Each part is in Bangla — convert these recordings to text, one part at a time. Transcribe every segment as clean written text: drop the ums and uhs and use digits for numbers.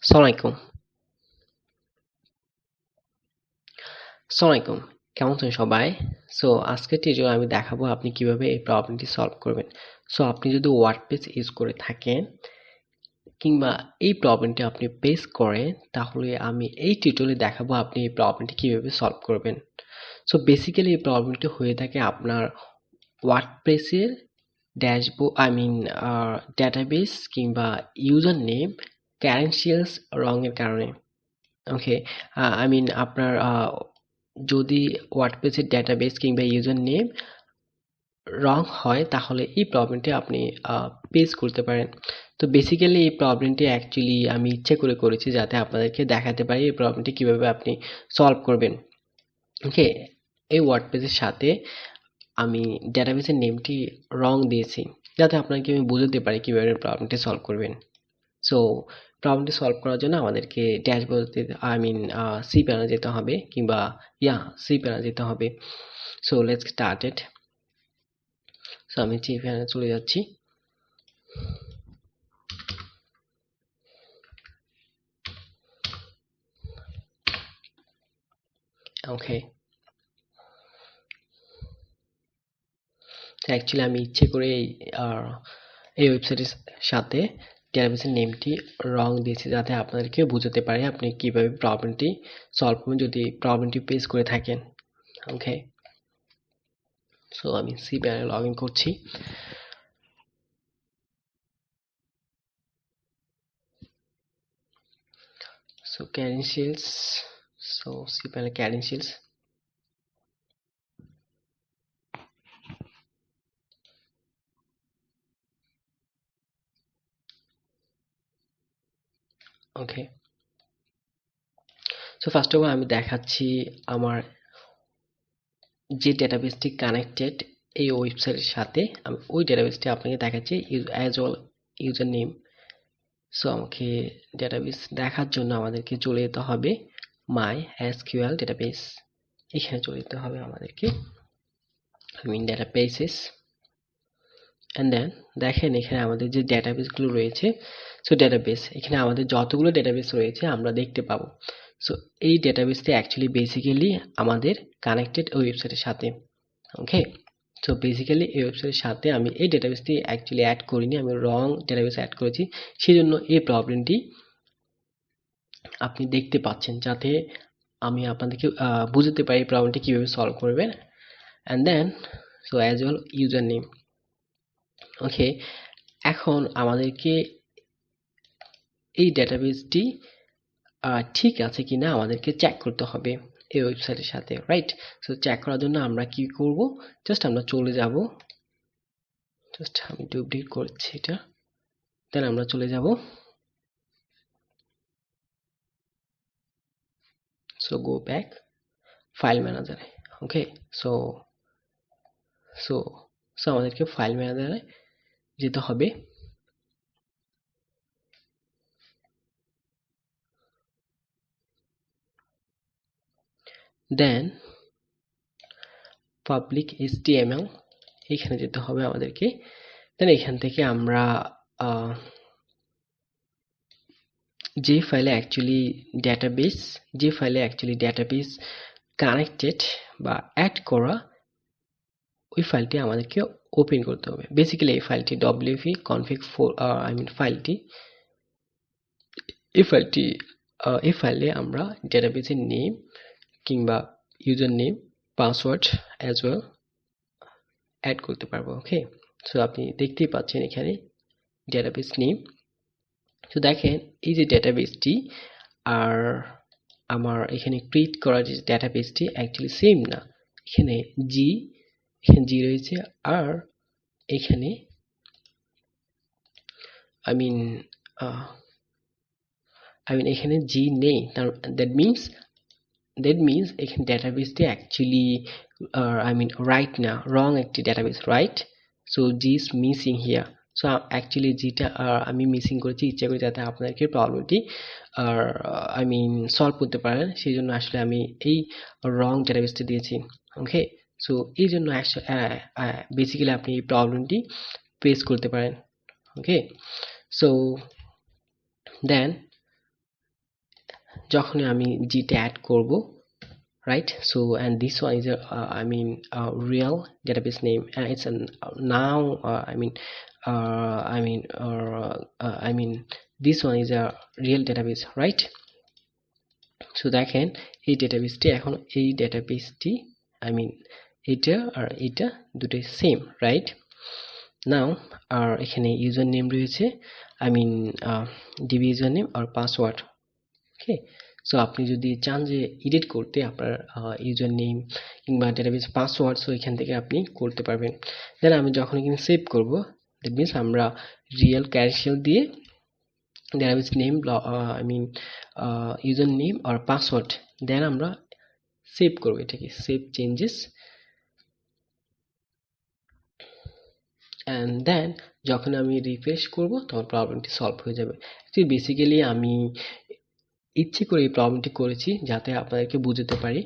আসসালামু আলাইকুম। কেমন আছেন সবাই? সো আজকের টিউটোরিয়ালে আমি দেখাবো আপনি কিভাবে এই প্রবলেমটি সলভ করবেন। সো আপনি যদি ওয়ার্ডপ্রেস ইউজ করে থাকেন কিংবা এই প্রবলেমটি আপনি ফেস করেন, তাহলে আমি এই টিউটোরিয়ালে দেখাবো আপনি এই প্রবলেমটি কিভাবে সলভ করবেন। সো বেসিক্যালি এই প্রবলেমটি হয়ে থাকে আপনার ওয়ার্ডপ্রেসের ড্যাশবোর্ড ডেটাবেস কিংবা ইউজার নেম ক্যারেন্সিয়ালস রঙের কারণে। ওকে, আপনার যদি ওয়ার্ডপ্রেসের ডেটাবেস কিংবা ইউজার নেম রং হয় তাহলে এই প্রবলেমটি আপনি ফেস করতে পারেন। তো বেসিক্যালি এই প্রবলেমটি অ্যাকচুয়ালি আমি ইচ্ছে করে করেছি যাতে আপনাদেরকে দেখাতে পারি এই প্রবলেমটি কিভাবে আপনি সলভ করবেন। ওকে, এই ওয়ার্ডপ্রেসের সাথে আমি ডেটাবেসের নেমটি রং দিয়েছি যাতে আপনাকে আমি বুঝতে পারি কিভাবে প্রবলেমটি সলভ করবেন। সো প্রবলেমটি সলভ করার জন্য আমাদেরকে ড্যাশবোর্ডে সি প্যানেলে যেতে হবে কিংবা সি প্যানেলে যেতে হবে। So let's started. সো আমি সি প্যানেলে চলে যাচ্ছি। ওকে, অ্যাকচুয়ালি আমি ইচ্ছে করে এই ওয়েবসাইটের সাথে ডেটাবেসের নেমটি রং দিয়েছি যাতে আপনাদেরকে বুঝতে পারে আপনি কিভাবে প্রবলেমটি সলভ করবেন যদি প্রবলেমটি ফেস করে থাকেন। ওকে, সো আমি সি প্যানেলে লগ ইন করছি। So credentials, so cPanel credentials. Okay, so first of all আমি দেখাচ্ছি আমার যে ডেটাবেসটি কানেক্টেড এই ওয়েবসাইটের সাথে, আমি ওই ডেটাবেসটি আপনাকে দেখাচ্ছি as well user name. So আমাকে ডেটাবেস দেখার জন্য আমাদেরকে চলে যেতে হবে মাই এসকিউএল ডেটাবেস। এখানে চলে যেতে হবে আমাদেরকে ডেটাবেসেস, অ্যান্ড দেন দেখেন এখানে আমাদের যে ডেটাবেসগুলো রয়েছে। সো ডেটাবেস, এখানে আমাদের যতগুলো ডেটাবেস রয়েছে আমরা দেখতে পাবো। সো এই ডেটাবেসটি অ্যাকচুয়ালি বেসিক্যালি আমাদের কানেক্টেড ওয়েবসাইটের সাথে। ওকে, সো বেসিক্যালি এই ওয়েবসাইটের সাথে আমি এই ডেটাবেসটি অ্যাকচুয়ালি অ্যাড করিনি, আমি রং ডেটাবেস অ্যাড করেছি। সেই জন্য এই প্রবলেমটি আপনি দেখতে পাচ্ছেন, যাতে আমি আপনাদেরকে বুঝতে পারি এই প্রবলেমটি কীভাবে সলভ করবেন। And then so as well user name. Okay, এখন আমাদেরকে এই ডেটাবেসটি ঠিক আছে কিনা আমাদেরকে চেক করতে হবে এই ওয়েবসাইটের সাথে, রাইট? সো চেক করার জন্য আমরা কি করব, জাস্ট আমরা চলে যাব, জাস্ট আমি ডুপ্লিকেট করছি এটা, দেন আমরা চলে যাব। সো গো ব্যাক ফাইল ম্যানেজারে। ওকে, সো সো সো আমাদেরকে ফাইল ম্যানেজারে যেতে হবে। দেন পাবলিক HTML, এখানে যেতে হবে আমাদেরকে। দেন এখান থেকে আমরা যে ফাইলে অ্যাকচুয়ালি ডেটাবেস কানেক্টেড বা অ্যাড করা, ওই ফাইলটি আমাদেরকে ওপেন করতে হবে। বেসিক্যালি এই ফাইলটি wp config এই ফাইলে আমরা ডেটাবেসের নেম কিংবা user name, password as well add করতে পারবো। ওকে, সো আপনি দেখতেই পাচ্ছেন এখানে ডেটাবেস নেম। তো দেখেন এই যে ডেটাবেসটি আর আমার এখানে ক্রিয়েট করা যে ডেটাবেসটি অ্যাকচুয়ালি সেম না। এখানে জি রয়েছে, আর এখানে এখানে জি নেই। দ্যাট মিনস এখানে ডেটাবেসটি অ্যাকচুয়ালি রাইট না, রং একটি database, right? So G is missing here. So actually জিটা আমি মিসিং করেছি ইচ্ছা করে, যাতে আপনাদেরকে প্রবলেমটি সলভ করতে পারেন। সেই জন্য আসলে আমি এই রং ডেটাবেসটি দিয়েছি। ওকে, সো এই জন্য বেসিক্যালি আপনি এই প্রবলেমটি ফেস করতে পারেন। ওকে, সো দেন যখন আমি জিটা অ্যাড করব, right? So and this one is a real database name, and it's a now I mean this one is a real database, right? So দেখেন এই ডেটাবেসটি এখন এই ডেটাবেসটি I mean এটা আর এটা দুটোই সেম, রাইট? নাও আর এখানে ইউজার নেম রয়েছে, I mean DB user name আর পাসওয়ার্ড। ওকে, সো আপনি যদি চান যে এডিট করতে আপনার ইউজার নেম কিংবা ডেটাবেস পাসওয়ার্ড, সো এখান থেকে আপনি করতে পারবেন। দেন আমি যখন এখানে সেভ করব, দ্যাট মিনস আমরা রিয়েল ক্যারেক্টার দিয়ে ডেটাবেস নেম ইউজার নেম আর পাসওয়ার্ড, দেন আমরা সেভ করব এটাকে, সেভ চেঞ্জেস, অ্যান্ড দেন যখন আমি রিফ্রেশ করব তখন প্রবলেমটি সলভ হয়ে যাবে। অ্যাকচুয়ালি বেসিক্যালি আমি ইচ্ছে করে এই প্রবলেমটি করেছি যাতে আপনাদেরকে বুঝতে পারি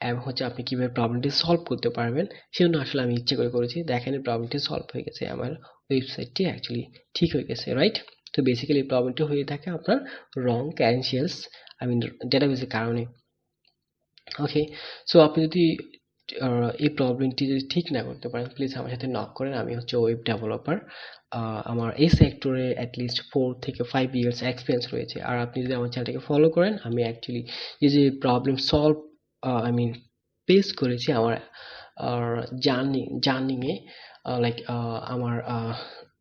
এবং হচ্ছে আপনি কিভাবে প্রবলেমটি সলভ করতে পারবেন, সেজন্য আসলে আমি ইচ্ছে করে করেছি। দেখেন এই প্রবলেমটি সলভ হয়ে গেছে, আমার ওয়েবসাইটটি অ্যাকচুয়ালি ঠিক হয়ে গেছে, রাইট? তো বেসিক্যালি এই প্রবলেমটি হয়ে থাকে আপনার রং ক্যারেন্সিয়ালস ডেটাবেসের কারণে। ওকে, সো আপনি যদি এই প্রবলেমটি যদি ঠিক না করতে পারেন, প্লিজ আমার সাথে নক করেন। আমি হচ্ছে ওয়েব ডেভেলপার, আমার এই সেক্টরে অ্যাটলিস্ট 4 থেকে 5 ইয়ার্স এক্সপিরিয়েন্স রয়েছে। আর আপনি যদি আমার চ্যানেলটাকে ফলো করেন, আমি অ্যাকচুয়ালি যে প্রবলেম সলভ ফেস করেছি আমার জার্নিংয়ে, লাইক আমার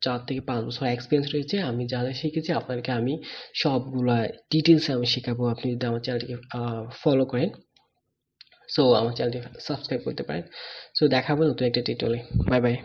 4 থেকে 5 বছর এক্সপিরিয়েন্স রয়েছে। আমি যা যা শিখেছি আপনাদেরকে আমি সবগুলা ডিটেলসে আমি শেখাবো, আপনি যদি আমার চ্যানেলটিকে ফলো করেন। সো আমার চ্যানেলটি সাবস্ক্রাইব করতে পারেন। সো দেখাবো নতুন একটা টিউটোরিয়ালে। Bye bye.